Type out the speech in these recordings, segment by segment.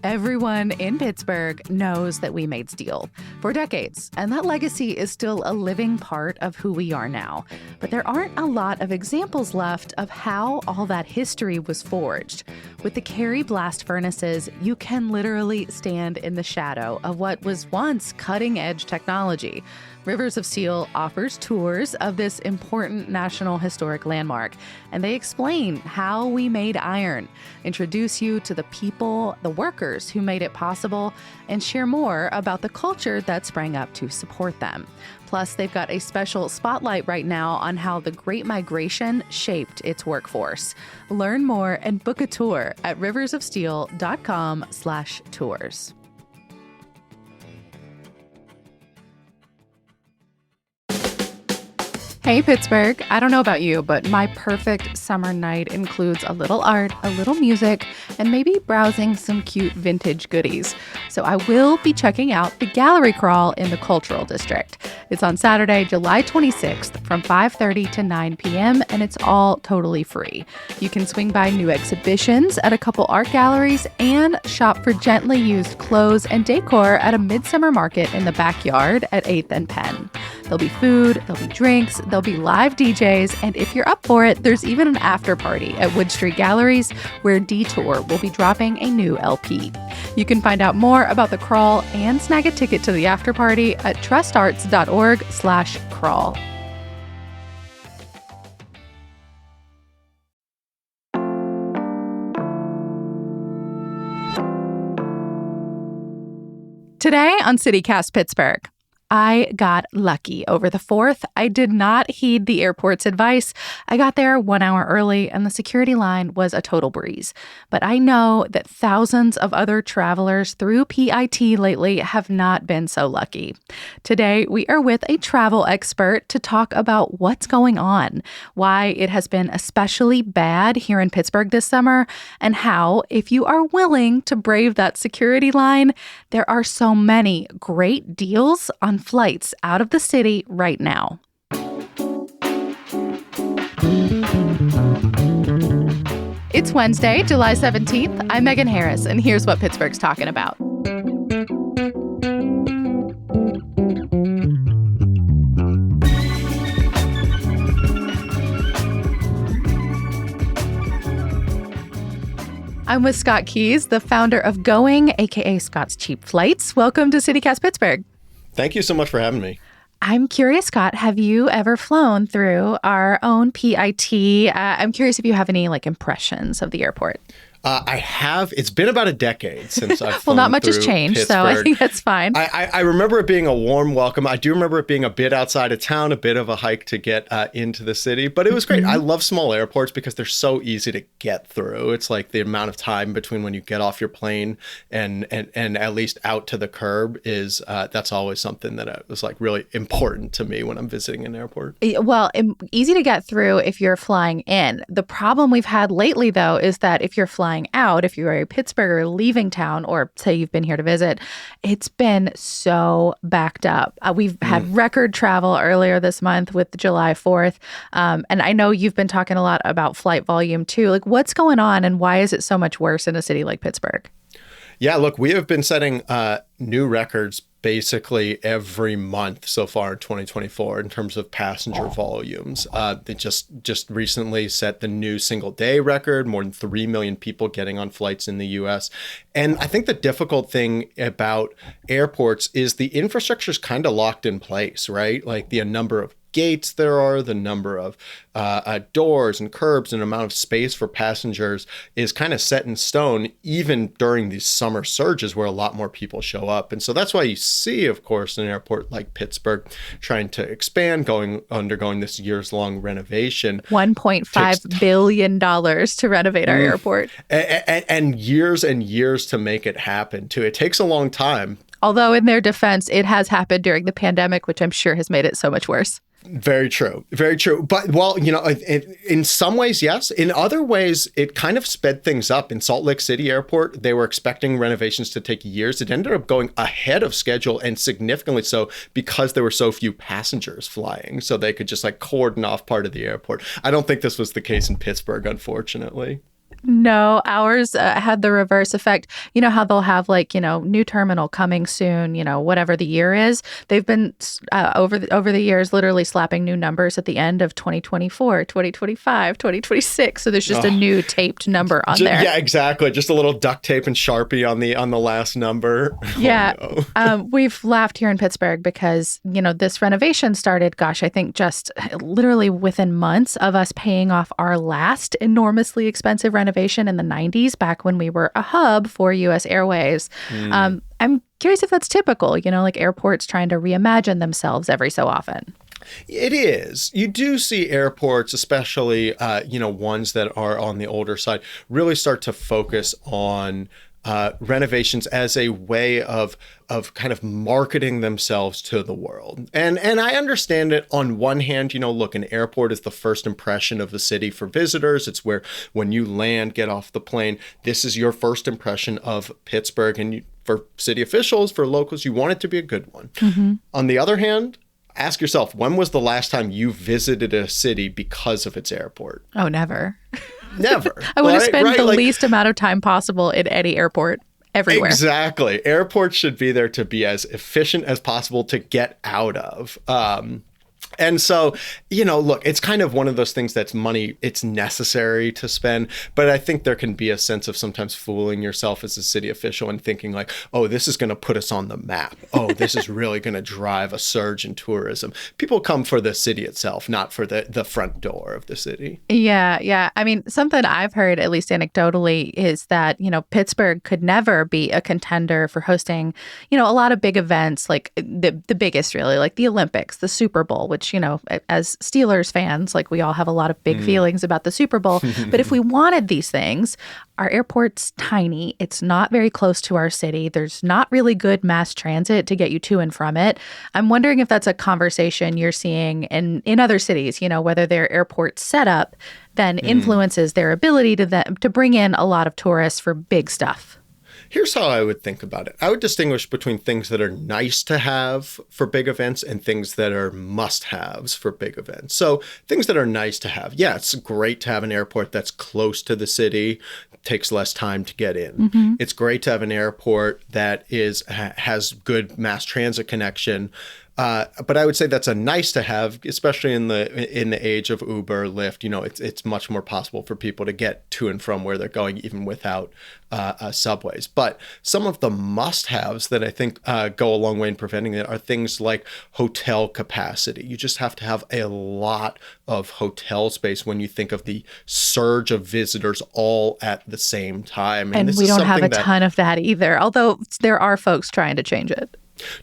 Everyone in Pittsburgh knows that we made steel for decades, and that legacy is still a living part of who we are now. But there aren't a lot of examples left of how all that history was forged. With the Carey blast furnaces, you can literally stand in the shadow of what was once cutting-edge technology. Rivers of Steel offers tours of this important national historic landmark, and they explain how we made iron, introduce you to the people, the workers who made it possible, and share more about the culture that sprang up to support them. Plus, they've got a special spotlight right now on how the Great Migration shaped its workforce. Learn more and book a tour at riversofsteel.com/tours. Hey, Pittsburgh. I don't know about you, but my perfect summer night includes a little art, a little music, and maybe browsing some cute vintage goodies. So I will be checking out the gallery crawl in the Cultural District. It's on Saturday, July 26th from 5:30 to 9 p.m., and it's all totally free. You can swing by new exhibitions at a couple art galleries and shop for gently used clothes and decor at a midsummer market in the backyard at 8th and Penn. There'll be food, there'll be drinks, there'll be live DJs, and if you're up for it, there's even an after party at Wood Street Galleries where Detour will be dropping a new LP. You can find out more about the crawl and snag a ticket to the after party at trustarts.org/crawl. Today on CityCast Pittsburgh, I got lucky over the 4th. I did not heed the airport's advice. I got there 1 hour early, and the security line was a total breeze. But I know that thousands of other travelers through PIT lately have not been so lucky. Today, we are with a travel expert to talk about what's going on, why it has been especially bad here in Pittsburgh this summer, and how, if you are willing to brave that security line, there are so many great deals on flights out of the city right now. It's Wednesday, July 17th. I'm Megan Harris, and here's what Pittsburgh's talking about. I'm with Scott Keys, the founder of Going, aka Scott's Cheap Flights. Welcome to CityCast Pittsburgh. Thank you so much for having me. I'm curious, Scott, have you ever flown through our own PIT? I'm curious if you have any impressions of the airport. I have. It's been about a decade since I've flown Well, not much has changed, Pittsburgh. so I think that's fine. I remember it being a warm welcome. I do remember it being a bit outside of town, a bit of a hike to get into the city, but it was great. I love small airports because they're so easy to get through. It's like the amount of time between when you get off your plane and at least out to the curb is that's always something that was really important to me when I'm visiting an airport. Well, easy to get through if you're flying in. The problem we've had lately, though, is that if you're flying out, if you're a Pittsburgher leaving town, or say you've been here to visit, it's been so backed up. We've had record travel earlier this month with July 4th. And I know you've been talking a lot about flight volume too. What's going on and why is it so much worse in a city like Pittsburgh? Yeah, look, we have been setting new records basically every month so far in 2024 in terms of passenger volumes. They just recently set the new single day record, more than 3 million people getting on flights in the US. And I think the difficult thing about airports is the infrastructure is kind of locked in place, right? The number of gates there are, the number of doors and curbs and amount of space for passengers is kind of set in stone, even during these summer surges where a lot more people show up. And so that's why you see, of course, an airport like Pittsburgh trying to expand, undergoing this years-long renovation. $1.5 billion to renovate our airport. And years to make it happen, too. It takes a long time. Although in their defense, it has happened during the pandemic, which I'm sure has made it so much worse. Very true. Very true. But, well, in some ways, yes. In other ways, it kind of sped things up. In Salt Lake City Airport, they were expecting renovations to take years. It ended up going ahead of schedule, and significantly so because there were so few passengers flying. So they could just cordon off part of the airport. I don't think this was the case in Pittsburgh, unfortunately. No, ours had the reverse effect. You know how they'll have like, new terminal coming soon, whatever the year is. They've been over the years literally slapping new numbers at the end of 2024, 2025, 2026. So there's just a new taped number on there. Yeah, exactly. Just a little duct tape and Sharpie on the last number. Yeah. Oh, no. We've laughed here in Pittsburgh because, this renovation started, gosh, I think just literally within months of us paying off our last enormously expensive renovation in the 90s, back when we were a hub for U.S. Airways. I'm curious if that's typical, like airports trying to reimagine themselves every so often. It is. You do see airports, especially, ones that are on the older side, really start to focus on renovations as a way of kind of marketing themselves to the world. And I understand it on one hand. Look, an airport is the first impression of the city for visitors. It's where when you land, get off the plane, this is your first impression of Pittsburgh. And for city officials, for locals, you want it to be a good one. Mm-hmm. On the other hand, ask yourself, when was the last time you visited a city because of its airport? Oh, never. Never. I want to spend the least amount of time possible in any airport everywhere. Exactly. Airports should be there to be as efficient as possible to get out of. And so, look, it's kind of one of those things that's money, it's necessary to spend. But I think there can be a sense of sometimes fooling yourself as a city official and thinking like, oh, this is going to put us on the map. Oh, this is really going to drive a surge in tourism. People come for the city itself, not for the front door of the city. Yeah. I mean, something I've heard, at least anecdotally, is that, Pittsburgh could never be a contender for hosting, a lot of big events, like the biggest really, like the Olympics, the Super Bowl, which, as Steelers fans, like we all have a lot of big feelings about the Super Bowl. But if we wanted these things, our airport's tiny. It's not very close to our city. There's not really good mass transit to get you to and from it. I'm wondering if that's a conversation you're seeing in other cities, whether their airport setup then influences their ability to bring in a lot of tourists for big stuff. Here's how I would think about it. I would distinguish between things that are nice to have for big events and things that are must-haves for big events. So things that are nice to have. Yeah, it's great to have an airport that's close to the city, takes less time to get in. Mm-hmm. It's great to have an airport that has good mass transit connection. But I would say that's a nice to have, especially in the age of Uber, Lyft. It's much more possible for people to get to and from where they're going, even without subways. But some of the must-haves that I think go a long way in preventing it are things like hotel capacity. You just have to have a lot of hotel space when you think of the surge of visitors all at the same time. And we don't have a ton of that either, although there are folks trying to change it.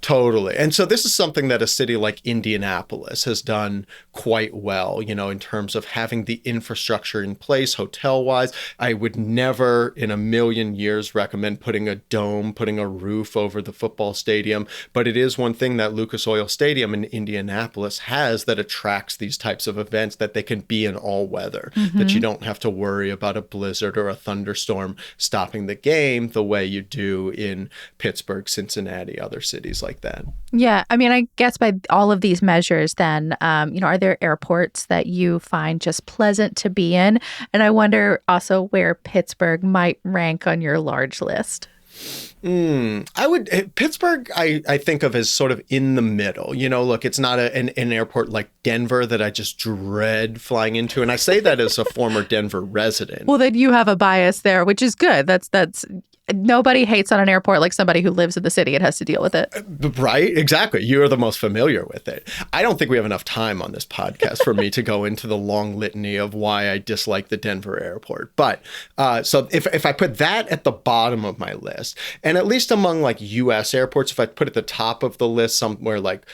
Totally. And so this is something that a city like Indianapolis has done quite well, in terms of having the infrastructure in place hotel-wise. I would never in a million years recommend putting a dome, putting a roof over the football stadium. But it is one thing that Lucas Oil Stadium in Indianapolis has that attracts these types of events, that they can be in all weather, that you don't have to worry about a blizzard or a thunderstorm stopping the game the way you do in Pittsburgh, Cincinnati, other cities like that. Yeah. I mean, I guess by all of these measures, then, are there airports that you find just pleasant to be in? And I wonder also where Pittsburgh might rank on your large list. Pittsburgh, I think of as sort of in the middle. Look, it's not an airport like Denver that I just dread flying into. And I say that as a former Denver resident. Well, then you have a bias there, which is good. That's nobody hates on an airport like somebody who lives in the city and has to deal with it. Right? Exactly. You're the most familiar with it. I don't think we have enough time on this podcast for me to go into the long litany of why I dislike the Denver airport. But so if I put that at the bottom of my list, and at least among like U.S. airports, if I put at the top of the list somewhere like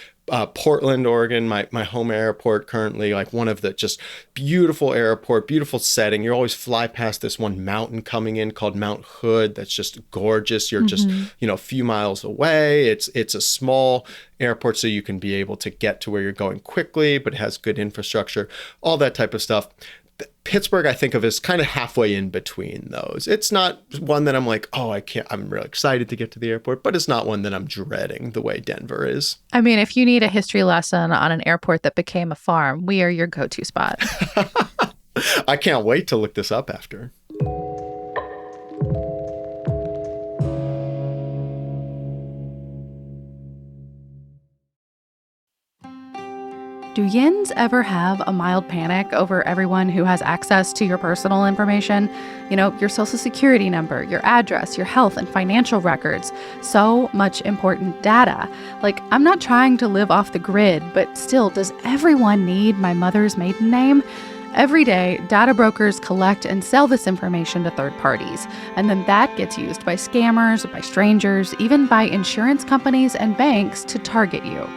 Portland, Oregon, my home airport currently, like one of the just beautiful airport, beautiful setting. You always fly past this one mountain coming in called Mount Hood. That's just gorgeous. You're just, a few miles away. It's a small airport, so you can be able to get to where you're going quickly, but it has good infrastructure, all that type of stuff. Pittsburgh, I think of as kind of halfway in between those. It's not one that I'm like, I'm really excited to get to the airport, but it's not one that I'm dreading the way Denver is. I mean, if you need a history lesson on an airport that became a farm, we are your go-to spot. I can't wait to look this up after. Do yins ever have a mild panic over everyone who has access to your personal information? You know, your social security number, your address, your health and financial records. So much important data. Like, I'm not trying to live off the grid, but still, does everyone need my mother's maiden name? Every day, data brokers collect and sell this information to third parties, and then that gets used by scammers, by strangers, even by insurance companies and banks to target you.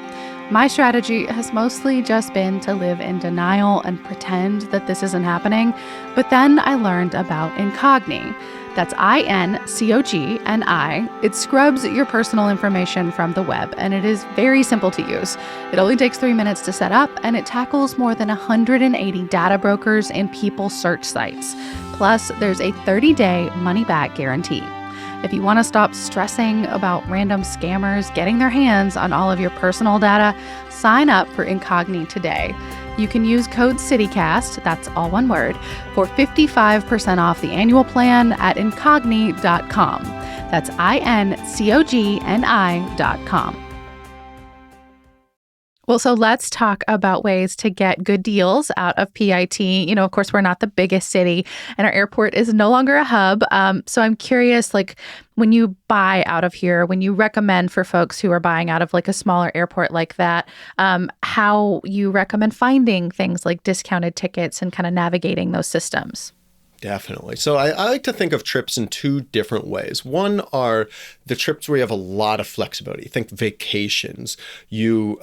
My strategy has mostly just been to live in denial and pretend that this isn't happening, but then I learned about Incogni. That's INCOGNI. It scrubs your personal information from the web, and it is very simple to use. It only takes 3 minutes to set up, and it tackles more than 180 data brokers and people search sites. Plus, there's a 30-day money-back guarantee. If you want to stop stressing about random scammers getting their hands on all of your personal data, sign up for Incogni today. You can use code CityCast, that's all one word, for 55% off the annual plan at incogni.com. That's INCOGNI.com. Well, so let's talk about ways to get good deals out of PIT. You know, of course, we're not the biggest city and our airport is no longer a hub. So I'm curious, like, when you buy out of here, when you recommend for folks who are buying out of like a smaller airport like that, how you recommend finding things like discounted tickets and kind of navigating those systems. Definitely. So I like to think of trips in two different ways. One are the trips where you have a lot of flexibility. Think vacations. You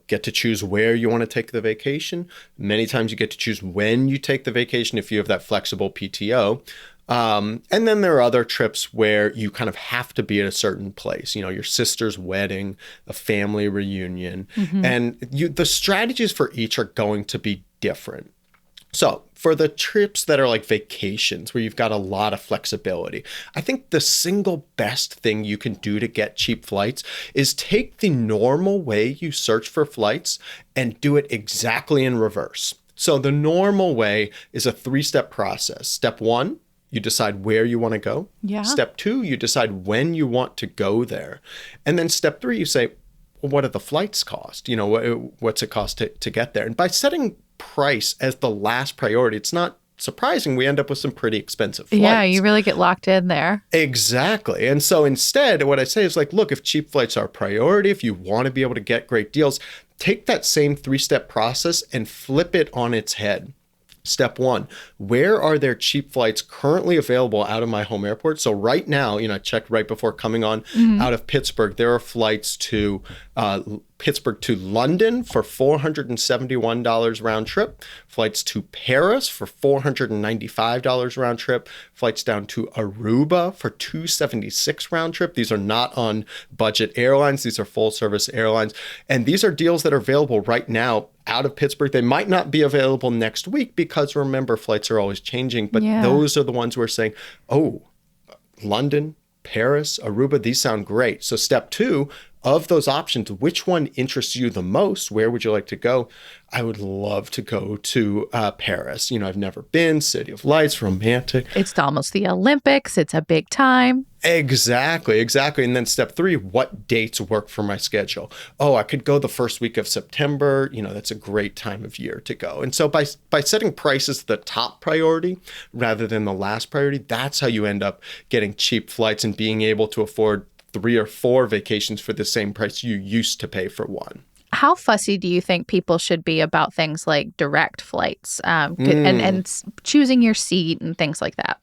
get to choose where you want to take the vacation. Many times you get to choose when you take the vacation if you have that flexible PTO. And then there are other trips where you kind of have to be at a certain place, you know, your sister's wedding, a family reunion, and the strategies for each are going to be different. So for the trips that are like vacations where you've got a lot of flexibility, I think the single best thing you can do to get cheap flights is take the normal way you search for flights and do it exactly in reverse. So the normal way is a 3-step process. Step 1, you decide where you want to go. Yeah. Step 2, you decide when you want to go there. And then step 3, you say, well, what do the flights cost? You know, what's it cost to get there? And by setting price as the last priority, it's not surprising we end up with some pretty expensive flights. Yeah, you really get locked in there. Exactly. And so instead, what I say is like, look, if cheap flights are a priority, if you want to be able to get great deals, take that same 3-step process and flip it on its head. Step 1, where are there cheap flights currently available out of my home airport? So right now, I checked right before coming on out of Pittsburgh, there are flights to Pittsburgh to London for $471 round trip, flights to Paris for $495 round trip, flights down to Aruba for $276 round trip. These are not on budget airlines. These are full service airlines. And these are deals that are available right now out of Pittsburgh. They might not be available next week because remember, flights are always changing, but those are the ones we're saying, oh, London, Paris, Aruba, these sound great. So step 2, of those options, which one interests you the most? Where would you like to go? I would love to go to Paris. I've never been. City of Lights, romantic. It's almost the Olympics. It's a big time. Exactly. And then step 3, what dates work for my schedule? Oh, I could go the first week of September. That's a great time of year to go. And so by setting prices the top priority rather than the last priority, that's how you end up getting cheap flights and being able to afford 3 or 4 vacations for the same price you used to pay for one. How fussy do you think people should be about things like direct flights and choosing your seat and things like that?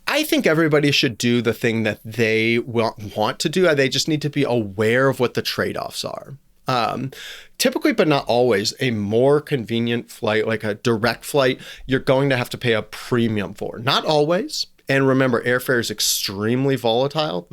I think everybody should do the thing that they want to do. They just need to be aware of what the trade-offs are. Typically, but not always, a more convenient flight, like a direct flight, you're going to have to pay a premium for. Not always. And remember, airfare is extremely volatile.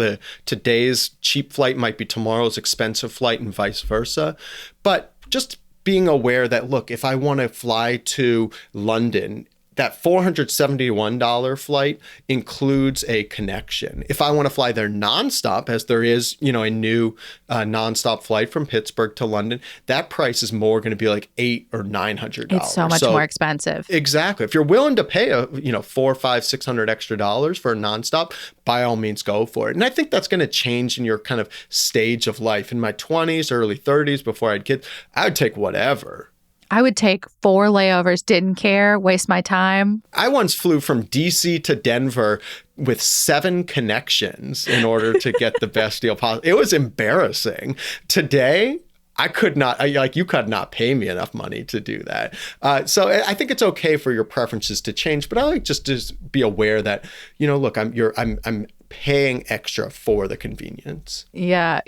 Today's cheap flight might be tomorrow's expensive flight and vice versa. But just being aware that, look, if I want to fly to London, that $471 flight includes a connection. If I want to fly there nonstop, as there is, a new nonstop flight from Pittsburgh to London, that price is more going to be like $800 or $900. It's so much more expensive. Exactly. If you're willing to pay $400, $500, $600 extra dollars for a nonstop, by all means, go for it. And I think that's going to change in your kind of stage of life. In my 20s, early 30s, before I had kids, I would take whatever. I would take 4 layovers, didn't care, waste my time. I once flew from DC to Denver with 7 connections in order to get the best deal possible. It was embarrassing. Today, I could not, you could not pay me enough money to do that. So I think it's okay for your preferences to change, but I like just to be aware that, look, I'm paying extra for the convenience. Yeah.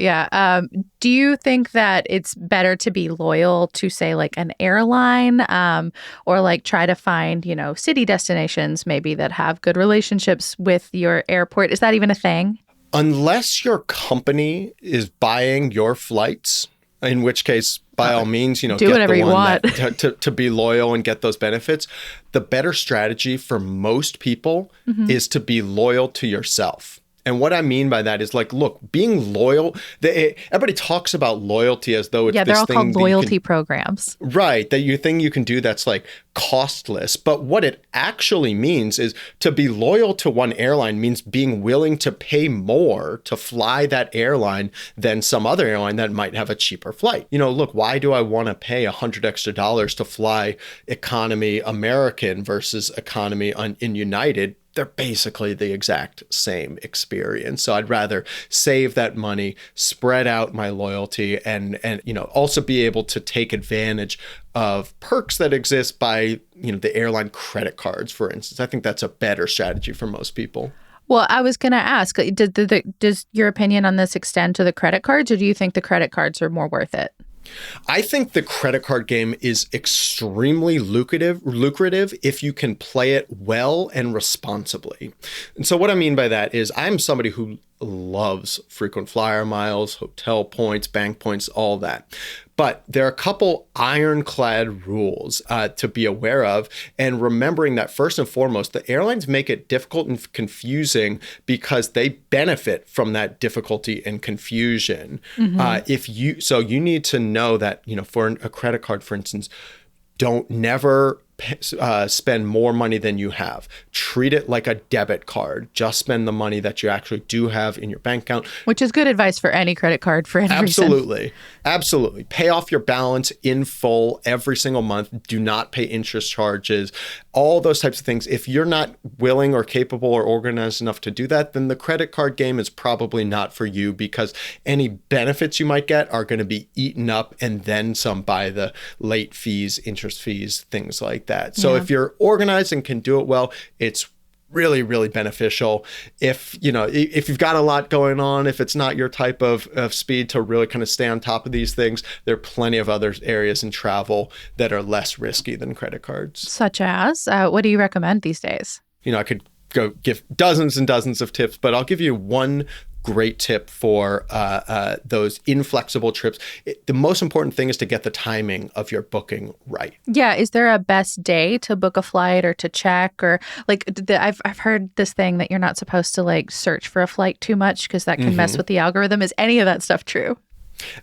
Do you think that it's better to be loyal to, say, like an airline, or like try to find, city destinations maybe that have good relationships with your airport? Is that even a thing? Unless your company is buying your flights, in which case, by all means, do get whatever the you one want. to be loyal and get those benefits. The better strategy for most people is to be loyal to yourself. And what I mean by that is, like, look, being loyal, everybody talks about loyalty as though it's Yeah, they're this all thing called that loyalty programs. Right, that you can do that's like costless. But what it actually means is to be loyal to one airline means being willing to pay more to fly that airline than some other airline that might have a cheaper flight. Look, why do I want to pay $100 extra to fly economy American versus economy in United? They're basically the exact same experience. So I'd rather save that money, spread out my loyalty, and also be able to take advantage of perks that exist by, the airline credit cards, for instance. I think that's a better strategy for most people. Well, I was going to ask, does your opinion on this extend to the credit cards, or do you think the credit cards are more worth it? I think the credit card game is extremely lucrative if you can play it well and responsibly. And so what I mean by that is I'm somebody who loves frequent flyer miles, hotel points, bank points, all that. But there are a couple ironclad rules to be aware of. And remembering that, first and foremost, the airlines make it difficult and confusing because they benefit from that difficulty and confusion. So you need to know that, for a credit card, for instance, don't never spend more money than you have. Treat it like a debit card. Just spend the money that you actually do have in your bank account. Which is good advice for any credit card for any reason. Absolutely. Pay off your balance in full every single month. Do not pay interest charges. All those types of things. If you're not willing or capable or organized enough to do that, then the credit card game is probably not for you, because any benefits you might get are going to be eaten up and then some by the late fees, interest fees, things like that. So if you're organized and can do it well, it's really, really beneficial. If you've got a lot going on, if it's not your type of speed to really kind of stay on top of these things, there are plenty of other areas in travel that are less risky than credit cards. Such as, what do you recommend these days? I could go give dozens and dozens of tips, but I'll give you one great tip for those inflexible trips. The most important thing is to get the timing of your booking right. Yeah. Is there a best day to book a flight or to check? Or like, I've heard this thing that you're not supposed to like search for a flight too much because that can mess with the algorithm. Is any of that stuff true?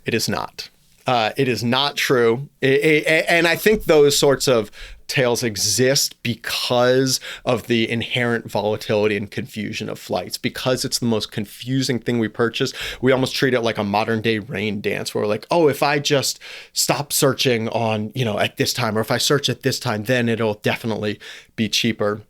It is not. It is not true. And I think those sorts of tales exist because of the inherent volatility and confusion of flights. Because it's the most confusing thing we purchase, we almost treat it like a modern day rain dance where we're like, oh, if I just stop searching on, at this time, or if I search at this time, then it'll definitely be cheaper.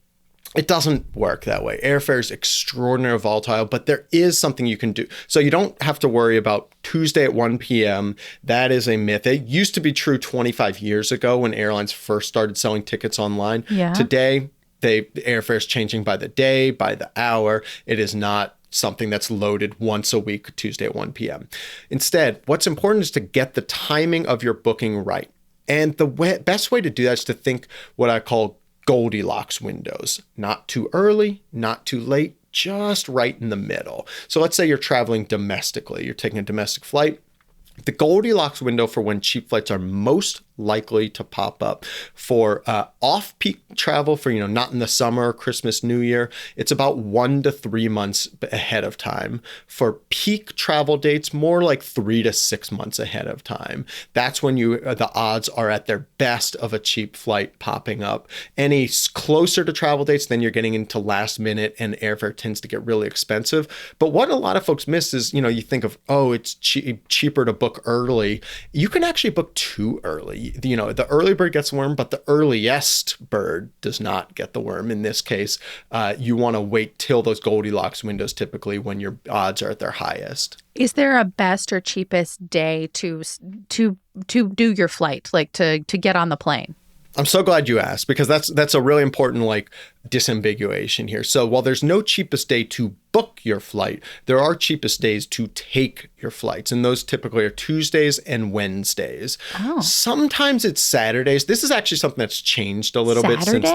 It doesn't work that way. Airfare is extraordinarily volatile, but there is something you can do. So you don't have to worry about Tuesday at 1 p.m. That is a myth. It used to be true 25 years ago when airlines first started selling tickets online. Yeah. Today, the airfare is changing by the day, by the hour. It is not something that's loaded once a week, Tuesday at 1 p.m. Instead, what's important is to get the timing of your booking right. And the best way to do that is to think what I call Goldilocks windows. Not too early, not too late, just right in the middle. So let's say you're traveling domestically. You're taking a domestic flight. The Goldilocks window for when cheap flights are most likely to pop up for off-peak travel for, not in the summer, Christmas, New Year, it's about 1 to 3 months ahead of time. For peak travel dates, more like 3 to 6 months ahead of time. That's when the odds are at their best of a cheap flight popping up. Any closer to travel dates, then you're getting into last minute and airfare tends to get really expensive. But what a lot of folks miss is, you think of, oh, it's cheaper to book early. You can actually book too early. the early bird gets the worm, but the earliest bird does not get the worm. In this case, you want to wait till those Goldilocks windows, typically when your odds are at their highest. Is there a best or cheapest day to do your flight, like to get on the plane? I'm so glad you asked, because that's a really important disambiguation here. So while there's no cheapest day to book your flight, there are cheapest days to take your flights. And those typically are Tuesdays and Wednesdays. Oh. Sometimes it's Saturdays. This is actually something that's changed a little bit since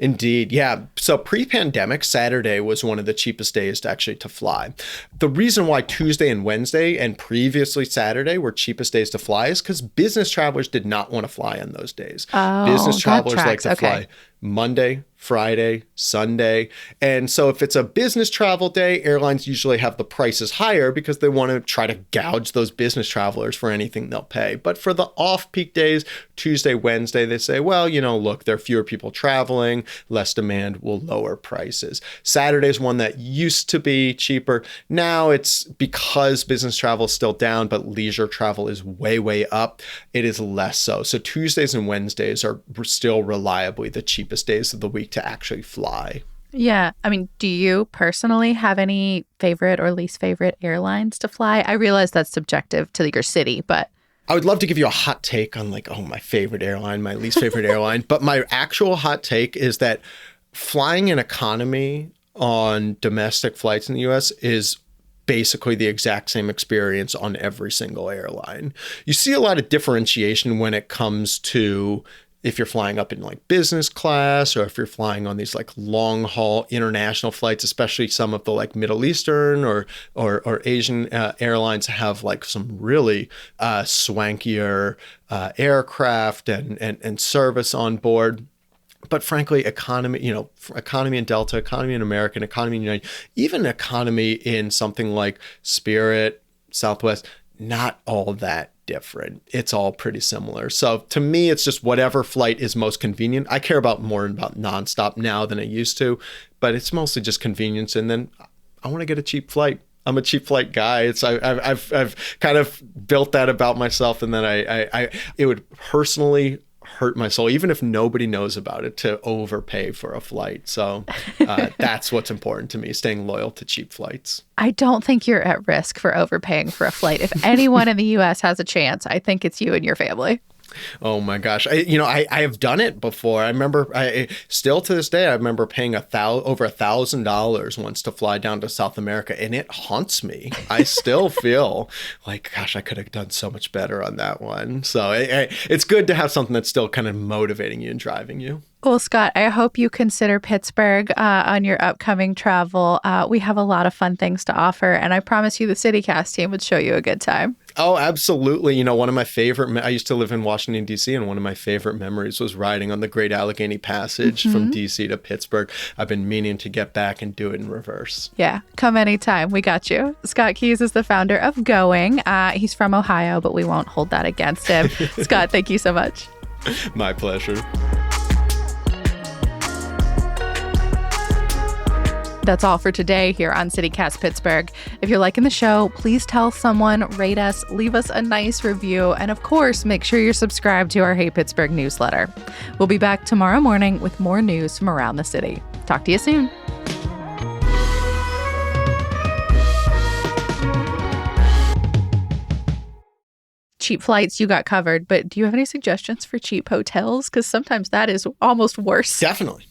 Indeed. Yeah. So pre-pandemic, Saturday was one of the cheapest days to fly. The reason why Tuesday and Wednesday and previously Saturday were cheapest days to fly is because business travelers did not want to fly on those days. Business travelers like to fly Monday, Friday, Sunday. And so if it's a business travel day, airlines usually have the prices higher because they want to try to gouge those business travelers for anything they'll pay. But for the off-peak days, Tuesday, Wednesday, they say, well, look, there are fewer people traveling, less demand, will lower prices. Saturday's one that used to be cheaper. Now it's because business travel is still down, but leisure travel is way, way up. It is less so. So Tuesdays and Wednesdays are still reliably the cheapest days of the week to actually fly. Yeah. I mean, do you personally have any favorite or least favorite airlines to fly? I realize that's subjective to your city, but I would love to give you a hot take on my favorite airline, my least favorite airline. But my actual hot take is that flying in economy on domestic flights in the US is basically the exact same experience on every single airline. You see a lot of differentiation when it comes to if you're flying up in business class, or if you're flying on these long haul international flights, especially some of the Middle Eastern or Asian airlines have some really swankier aircraft and service on board. But frankly, economy, economy in Delta, economy in American, economy in United, even economy in something like Spirit, Southwest, not all that different. It's all pretty similar. So to me, it's just whatever flight is most convenient. I care more about nonstop now than I used to, but it's mostly just convenience. And then I want to get a cheap flight. I'm a cheap flight guy. I've kind of built that about myself, and then it would personally hurt my soul, even if nobody knows about it, to overpay for a flight. So that's what's important to me, staying loyal to cheap flights. I don't think you're at risk for overpaying for a flight. If anyone in the U.S. has a chance, I think it's you and your family. Oh my gosh. I have done it before. I remember, still to this day, I remember paying over $1,000 once to fly down to South America, and it haunts me. I still feel like, gosh, I could have done so much better on that one. So it's good to have something that's still kind of motivating you and driving you. Well, Scott, I hope you consider Pittsburgh on your upcoming travel. We have a lot of fun things to offer, and I promise you the CityCast team would show you a good time. Oh, absolutely. One of my favorite, I used to live in Washington, D.C., and one of my favorite memories was riding on the Great Allegheny Passage from D.C. to Pittsburgh. I've been meaning to get back and do it in reverse. Yeah, come anytime. We got you. Scott Keyes is the founder of Going. He's from Ohio, but we won't hold that against him. Scott, thank you so much. My pleasure. That's all for today here on CityCast Pittsburgh. If you're liking the show, please tell someone, rate us, leave us a nice review, and of course, make sure you're subscribed to our Hey Pittsburgh newsletter. We'll be back tomorrow morning with more news from around the city. Talk to you soon. Cheap flights, you got covered, but do you have any suggestions for cheap hotels? Because sometimes that is almost worse. Definitely.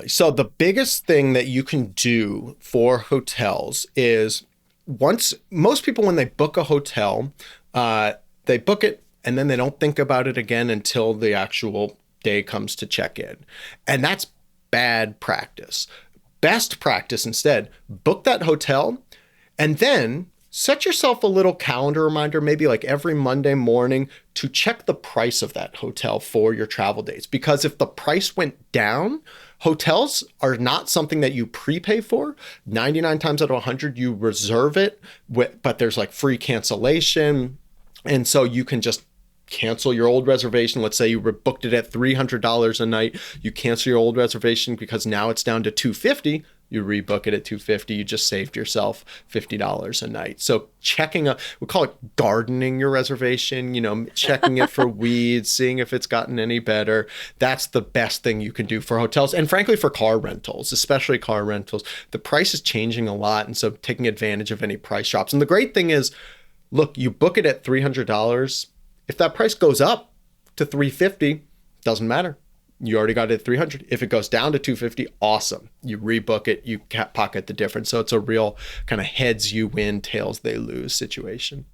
So the biggest thing that you can do for hotels is most people, when they book a hotel, they book it and then they don't think about it again until the actual day comes to check in. And that's bad practice. Best practice instead, book that hotel and then set yourself a little calendar reminder, maybe every Monday morning, to check the price of that hotel for your travel dates. Because if the price went down, hotels are not something that you prepay for. 99 times out of 100, you reserve it, but there's free cancellation. And so you can just cancel your old reservation. Let's say you booked it at $300 a night. You cancel your old reservation because now it's down to $250. you rebook it at $250, you just saved yourself $50 a night. So we call it gardening your reservation, checking it for weeds, seeing if it's gotten any better. That's the best thing you can do for hotels, and frankly for car rentals, especially car rentals. The price is changing a lot, and so taking advantage of any price drops. And the great thing is, look, you book it at $300. If that price goes up to $350, doesn't matter. You already got it at $300. If it goes down to $250, awesome. You rebook it, you pocket the difference. So it's a real kind of heads you win, tails they lose situation.